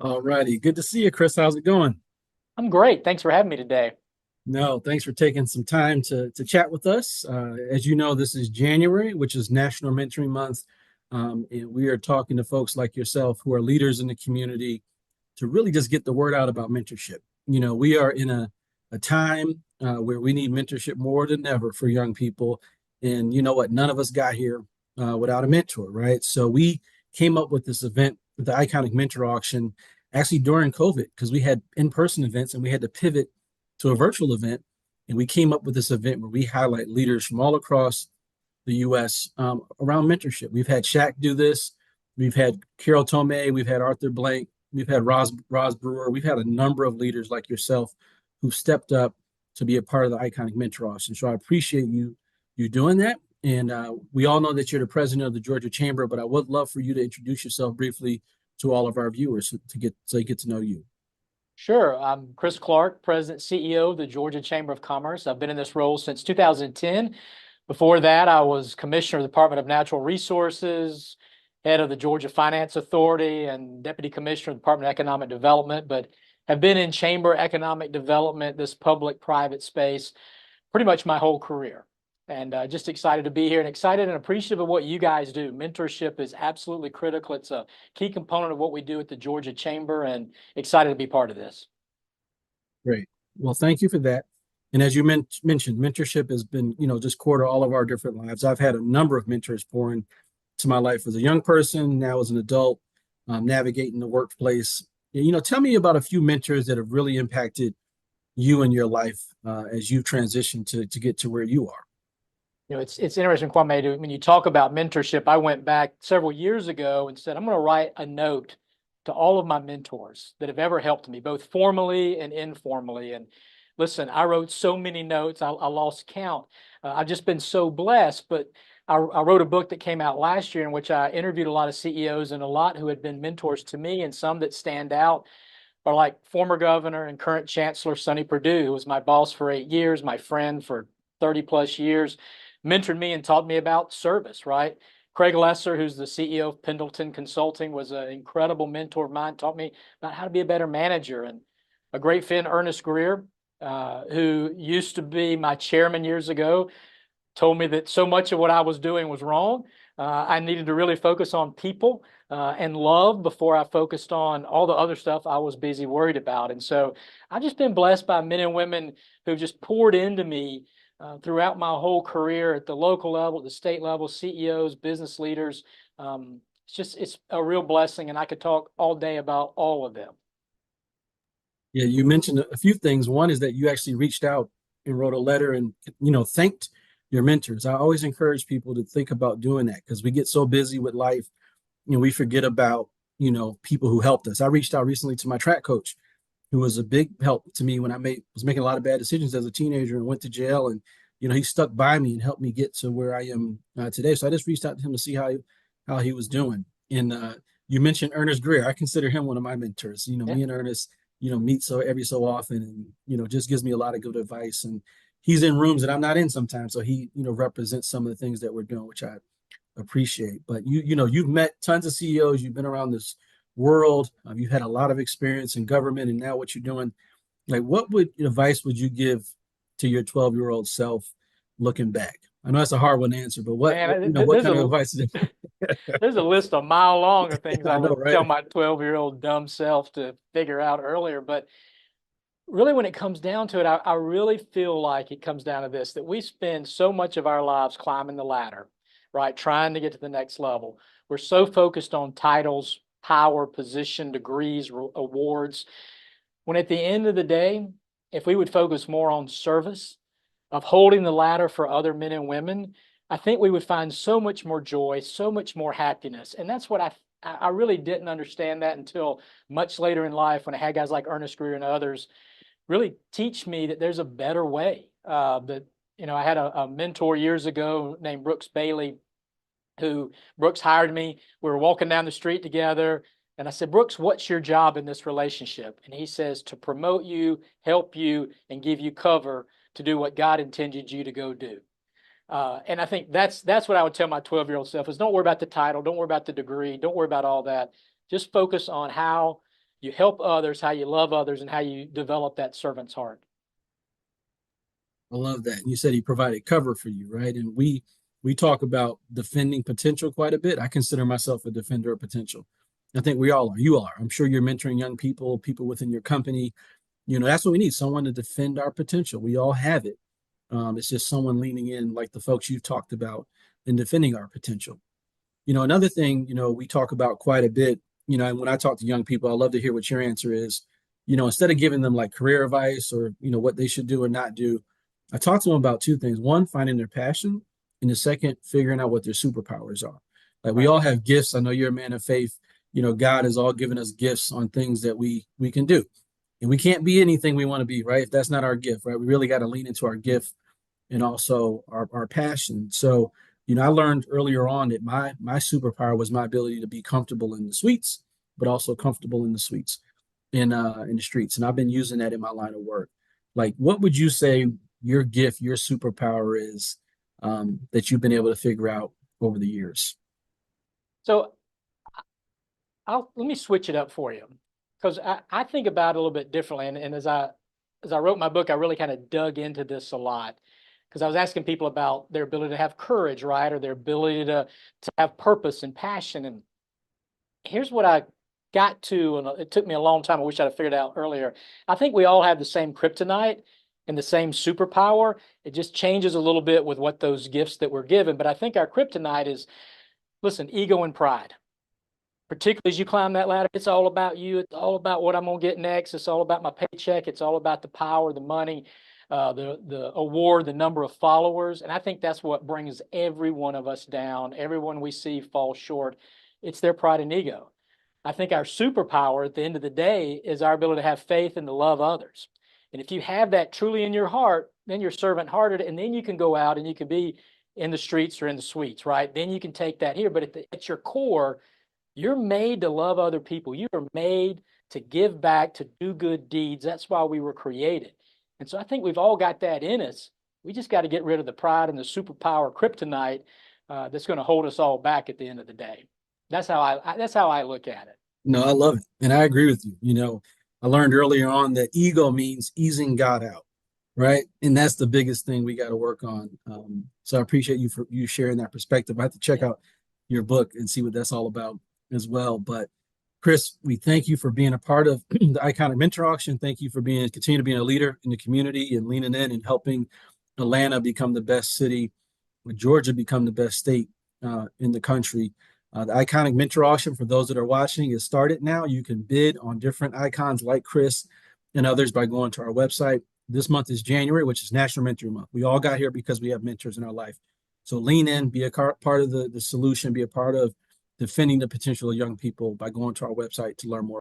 All righty. Good to see you, Chris. How's it going? I'm great. Thanks for having me today. No, thanks for taking some time to chat with us. As you know, this is January, which is National Mentoring Month. And we are talking to folks like yourself who are leaders in the community to really just get the word out about mentorship. We are in a time where we need mentorship more than ever for young people. And you know what? None of us got here without a mentor, right? So we came up with this event, the Iconic Mentor Auction, actually during COVID, because we had in-person events and we had to pivot to a virtual event. And we came up with this event where we highlight leaders from all across the US around mentorship. We've had Shaq do this. We've had Carol Tomei. We've had Arthur Blank. We've had Roz Brewer. We've had a number of leaders like yourself who've stepped up to be a part of the Iconic Mentor Auction. So I appreciate you doing that. And we all know that you're the president of the Georgia Chamber, but I would love for you to introduce yourself briefly to all of our viewers so you get to know you. Sure. I'm Chris Clark, President CEO of the Georgia Chamber of Commerce. I've been in this role since 2010. Before that, I was Commissioner of the Department of Natural Resources, head of the Georgia Finance Authority, and Deputy Commissioner of the Department of Economic Development, but have been in chamber economic development, this public-private space, pretty much my whole career. And just excited to be here and excited and appreciative of what you guys do. Mentorship is absolutely critical. It's a key component of what we do at the Georgia Chamber, and excited to be part of this. Great. Well, thank you for that. And as you mentioned, mentorship has been, just core to all of our different lives. I've had a number of mentors pour into my life as a young person, now as an adult, navigating the workplace. Tell me about a few mentors that have really impacted you in your life as you transition to get to where you are. It's interesting, Kwame, when you talk about mentorship, I went back several years ago and said, I'm going to write a note to all of my mentors that have ever helped me, both formally and informally. And listen, I wrote so many notes, I lost count. I've just been so blessed. But I wrote a book that came out last year in which I interviewed a lot of CEOs and a lot who had been mentors to me, and some that stand out are like former governor and current chancellor Sonny Perdue, who was my boss for 8 years, my friend for 30 plus years, mentored me and taught me about service, right? Craig Lesser, who's the CEO of Pendleton Consulting, was an incredible mentor of mine, taught me about how to be a better manager. And a great friend, Ernest Greer, who used to be my chairman years ago, told me that so much of what I was doing was wrong. I needed to really focus on people and love before I focused on all the other stuff I was busy worried about. And so I've just been blessed by men and women who've just poured into me throughout my whole career at the local level, at the state level, CEOs, business leaders. It's a real blessing, and I could talk all day about all of them. Yeah, you mentioned a few things. One is that you actually reached out and wrote a letter and thanked your mentors. I always encourage people to think about doing that because we get so busy with life, we forget about people who helped us. I reached out recently to my track coach, who was a big help to me when was making a lot of bad decisions as a teenager and went to jail. And he stuck by me and helped me get to where I am today. So I just reached out to him to see how he was doing. And you mentioned Ernest Greer. I consider him one of my mentors. Yeah. Me and Ernest, meet so every so often, and just gives me a lot of good advice. And he's in rooms that I'm not in sometimes, so he represents some of the things that we're doing, which I appreciate. But you've met tons of CEOs. You've been around this world. You've had a lot of experience in government, and now what you're doing. Like, what advice would you give to your 12-year-old self looking back? I know that's a hard one to answer, but Man, what kind of advice did there's a list a mile long of things I I know, would tell right? my 12-year-old dumb self to figure out earlier. But really, when it comes down to it, I really feel like it comes down to this, that we spend so much of our lives climbing the ladder, right? Trying to get to the next level. We're so focused on titles, power, position, degrees, awards, when at the end of the day, if we would focus more on service, of holding the ladder for other men and women, I think we would find so much more joy, so much more happiness. And that's what I really didn't understand that until much later in life, when I had guys like Ernest Greer and others really teach me that there's a better way. I had a mentor years ago named Brooks Bailey, who Brooks hired me. We were walking down the street together, and I said, Brooks, what's your job in this relationship? And he says, to promote you, help you, and give you cover to do what God intended you to go do. And I think that's what I would tell my 12-year-old self is, don't worry about the title, don't worry about the degree, don't worry about all that. Just focus on how you help others, how you love others, and how you develop that servant's heart. I love that. And you said he provided cover for you, right? And we talk about defending potential quite a bit. I consider myself a defender of potential. I think we all are. You are. I'm sure you're mentoring young people, people within your company. That's what we need, someone to defend our potential. We all have it. It's just someone leaning in, like the folks you've talked about, in defending our potential. Another thing, we talk about quite a bit, and when I talk to young people, I love to hear what your answer is. Instead of giving them like career advice or, what they should do or not do, I talk to them about two things. One, finding their passion, and the second, figuring out what their superpowers are. Like we Right. all have gifts. I know you're a man of faith. God has all given us gifts on things that we can do. And we can't be anything we want to be, right? If that's not our gift, right? We really got to lean into our gift and also our passion. So, I learned earlier on that my superpower was my ability to be comfortable in the suites, but also comfortable in the suites in the streets. And I've been using that in my line of work. Like, what would you say your gift, your superpower is that you've been able to figure out over the years? So let me switch it up for you, because I think about it a little bit differently. And as I wrote my book, I really kind of dug into this a lot, because I was asking people about their ability to have courage, right? Or their ability to have purpose and passion. And here's what I got to, and it took me a long time. I wish I'd have figured it out earlier. I think we all have the same kryptonite and the same superpower. It just changes a little bit with what those gifts that we're given. But I think our kryptonite is, listen, ego and pride. Particularly as you climb that ladder, it's all about you. It's all about what I'm gonna get next. It's all about my paycheck. It's all about the power, the money, the award, the number of followers. And I think that's what brings every one of us down. Everyone we see fall short. It's their pride and ego. I think our superpower at the end of the day is our ability to have faith and to love others. And if you have that truly in your heart, then you're servant hearted, and then you can go out and you can be in the streets or in the suites, right? Then you can take that here. But at your core, you're made to love other people. You are made to give back, to do good deeds. That's why we were created. And so I think we've all got that in us. We just got to get rid of the pride and the superpower kryptonite that's going to hold us all back at the end of the day. That's how I look at it. No, I love it. And I agree with you. I learned earlier on that ego means easing God out, right? And that's the biggest thing we got to work on. So I appreciate you for you sharing that perspective. I have to check out your book and see what that's all about as well. But Chris, we thank you for being a part of the Iconic Mentor Auction. Thank you for continue to being a leader in the community and leaning in and helping Atlanta become the best city, with Georgia become the best state in the country. The Iconic Mentor Auction, for those that are watching, is started now. You can bid on different icons like Chris and others by going to our website. This month is January, which is National Mentoring Month. We all got here because we have mentors in our life. So lean in, be a part of the solution, be a part of defending the potential of young people by going to our website to learn more.